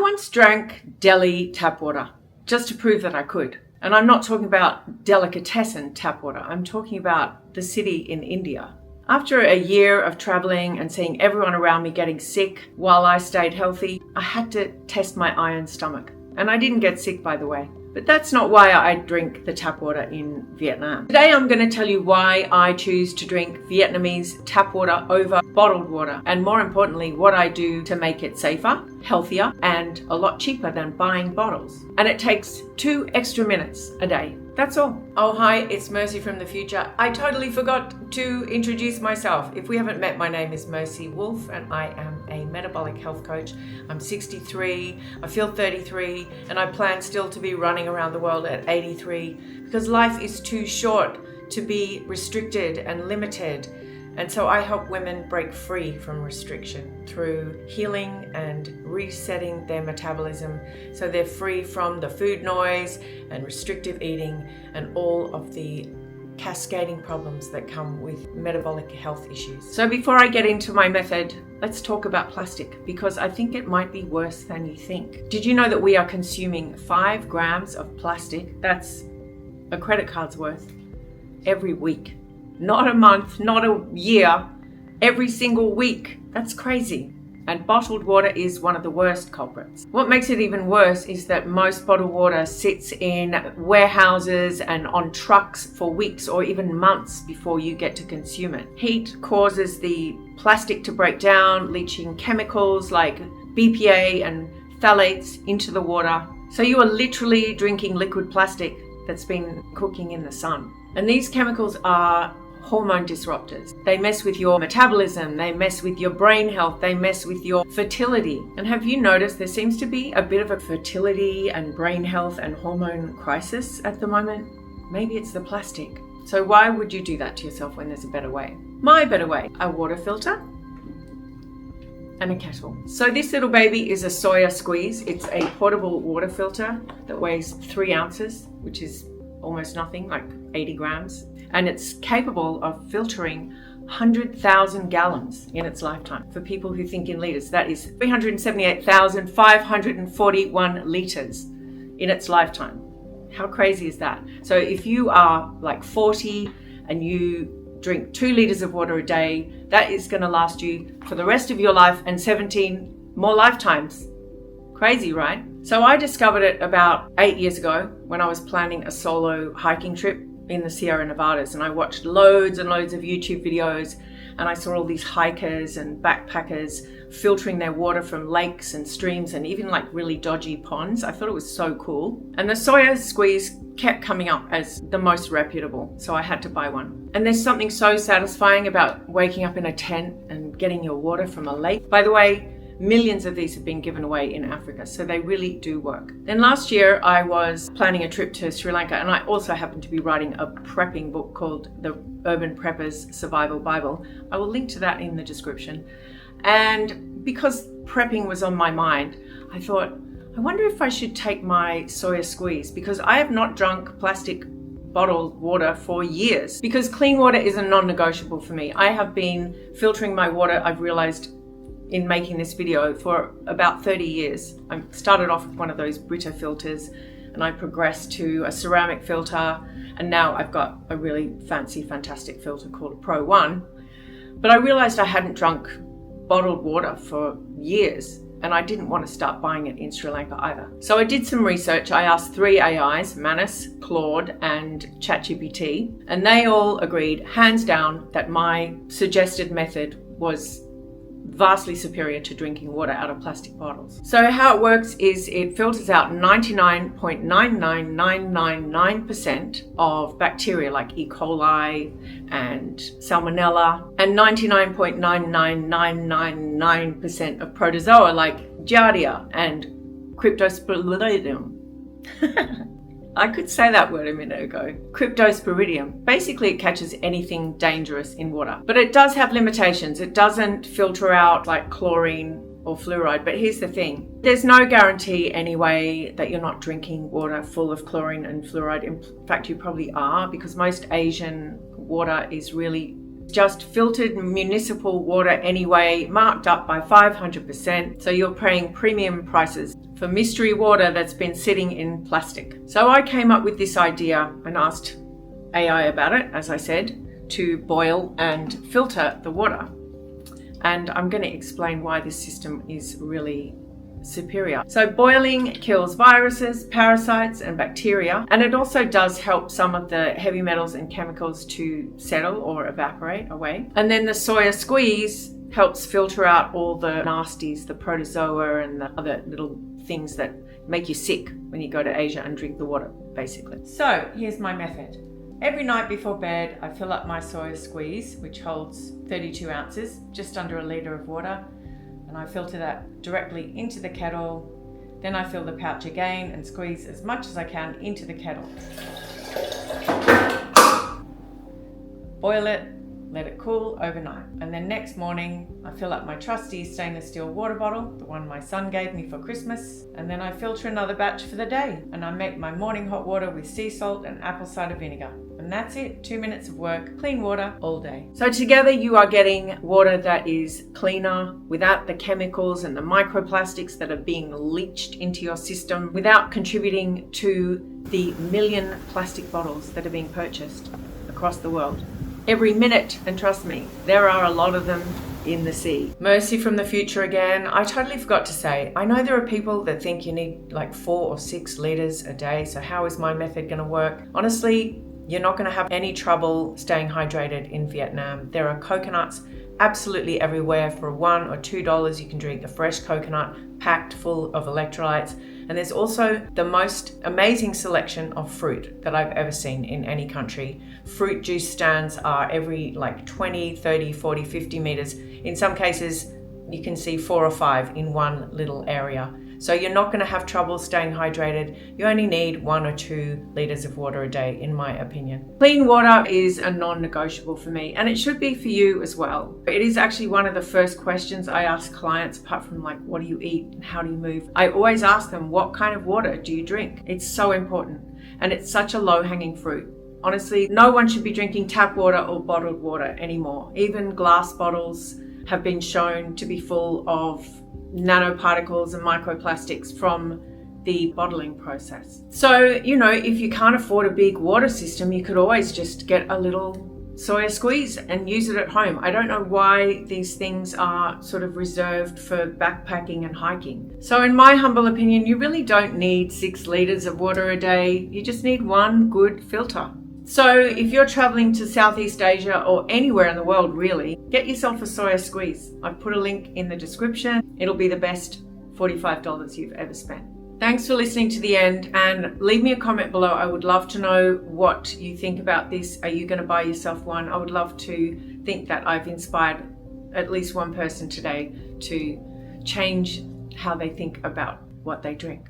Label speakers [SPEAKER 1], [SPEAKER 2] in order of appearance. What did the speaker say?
[SPEAKER 1] once drank Delhi tap water just to prove that I could. And I'm not talking about delicatessen tap water. I'm talking about the city in India. After a year of traveling and seeing everyone around me getting sick while I stayed healthy, I had to test my iron stomach. And I didn't get sick, by the way. But that's not why I drink the tap water in Vietnam. Today I'm going to tell you why I choose to drink Vietnamese tap water over bottled water, and more importantly, what I do to make it safer, healthier, and a lot cheaper than buying bottles. And it takes 2 extra minutes a day. That's all. Oh, hi, it's Mercy from the future. I totally forgot to introduce myself. If we haven't met, my name is Mercy Wolf and I am a metabolic health coach. I'm 63, I feel 33, and I plan still to be running around the world at 83 because life is too short to be restricted and limited. And so I help women break free from restriction through healing and resetting their metabolism so they're free from the food noise and restrictive eating and all of the cascading problems that come with metabolic health issues. So before I get into my method, let's talk about plastic because I think it might be worse than you think. Did you know that we are consuming 5 grams of plastic? That's a credit card's worth every week. Not a month, not a year, every single week. That's crazy. And bottled water is one of the worst culprits. What makes it even worse is that most bottled water sits in warehouses and on trucks for weeks or even months before you get to consume it. Heat causes the plastic to break down, leaching chemicals like BPA and phthalates into the water. So you are literally drinking liquid plastic that's been cooking in the sun. And these chemicals are hormone disruptors. They mess with your metabolism, they mess with your brain health, they mess with your fertility. And have you noticed there seems to be a bit of a fertility and brain health and hormone crisis at the moment? Maybe it's the plastic. So why would you do that to yourself when there's a better way? My better way, a water filter and a kettle. So this little baby is a soya squeeze. It's a portable water filter that weighs 3 ounces, which is almost nothing, like 80 grams. And it's capable of filtering 100,000 gallons in its lifetime. For people who think in litres, that is 378,541 litres in its lifetime. How crazy is that? So if you are like 40 and you drink 2 litres of water a day, that is going to last you for the rest of your life and 17 more lifetimes. Crazy, right? So I discovered it about 8 years ago when I was planning a solo hiking trip in the Sierra Nevadas, and I watched loads and loads of YouTube videos, and I saw all these hikers and backpackers filtering their water from lakes and streams and even like really dodgy ponds. I thought it was so cool. And the soya squeeze kept coming up as the most reputable, so I had to buy one. And there's something so satisfying about waking up in a tent and getting your water from a lake. By the way, millions of these have been given away in Africa, so they really do work. Then last year I was planning a trip to Sri Lanka, and I also happened to be writing a prepping book called The Urban Prepper's Survival Bible. I will link to that in the description. And because prepping was on my mind, I thought, I wonder if I should take my soya squeeze, because I have not drunk plastic bottled water for years, because clean water is a non-negotiable for me. I have been filtering my water, I've realized, in making this video for about 30 years. I started off with one of those Brita filters and I progressed to a ceramic filter, and now I've got a really fancy, fantastic filter called a Pro 1. But I realized I hadn't drunk bottled water for years, and I didn't want to start buying it in Sri Lanka either. So I did some research. I asked 3 AIs, Manus, Claude, and ChatGPT, and they all agreed, hands down, that my suggested method was vastly superior to drinking water out of plastic bottles. So how it works is it filters out 99.99999% of bacteria like E. coli and Salmonella, and 99.99999% of protozoa like Giardia and Cryptosporidium. I could say that word a minute ago. Cryptosporidium. Basically, it catches anything dangerous in water. But it does have limitations. It doesn't filter out like chlorine or fluoride. But here's the thing. There's no guarantee anyway that you're not drinking water full of chlorine and fluoride. In fact, you probably are, because most Asian water is really just filtered municipal water anyway, marked up by 500%. So you're paying premium prices for mystery water that's been sitting in plastic. So I came up with this idea and asked AI about it, as I said, to boil and filter the water. And I'm going to explain why this system is really superior. So boiling kills viruses, parasites and bacteria, and it also does help some of the heavy metals and chemicals to settle or evaporate away. And then the soya squeeze helps filter out all the nasties, the protozoa and the other little things that make you sick when you go to Asia and drink the water, basically. So here's my method. Every night before bed, I fill up my soya squeeze, which holds 32 ounces, just under a litre of water, and I filter that directly into the kettle. Then I fill the pouch again and squeeze as much as I can into the kettle. Boil it, let it cool overnight. And then next morning, I fill up my trusty stainless steel water bottle, the one my son gave me for Christmas, and then I filter another batch for the day. And I make my morning hot water with sea salt and apple cider vinegar. And that's it, 2 minutes of work, clean water all day. So together you are getting water that is cleaner, without the chemicals and the microplastics that are being leached into your system, without contributing to the million plastic bottles that are being purchased across the world every minute. And trust me, there are a lot of them in the sea. Mercy from the future again. I totally forgot to say, I know there are people that think you need like 4 or 6 litres a day. So how is my method going to work? Honestly, you're not going to have any trouble staying hydrated in Vietnam. There are coconuts absolutely everywhere. For $1 or $2, you can drink a fresh coconut packed full of electrolytes. And there's also the most amazing selection of fruit that I've ever seen in any country. Fruit juice stands are every like 20, 30, 40, 50 meters. In some cases, you can see 4 or 5 in one little area. So you're not going to have trouble staying hydrated. You only need 1 or 2 liters of water a day, in my opinion. Clean water is a non-negotiable for me, and it should be for you as well. It is actually one of the first questions I ask clients, apart from like, what do you eat and how do you move? I always ask them, what kind of water do you drink? It's so important, and it's such a low-hanging fruit. Honestly, no one should be drinking tap water or bottled water anymore. Even glass bottles have been shown to be full of nanoparticles and microplastics from the bottling process. So, if you can't afford a big water system, you could always just get a little soya squeeze and use it at home. I don't know why these things are sort of reserved for backpacking and hiking. So in my humble opinion, you really don't need 6 liters of water a day. You just need one good filter. So if you're traveling to Southeast Asia or anywhere in the world really, get yourself a soya squeeze. I've put a link in the description. It'll be the best $45 you've ever spent. Thanks for listening to the end, and leave me a comment below. I would love to know what you think about this. Are you going to buy yourself one? I would love to think that I've inspired at least one person today to change how they think about what they drink.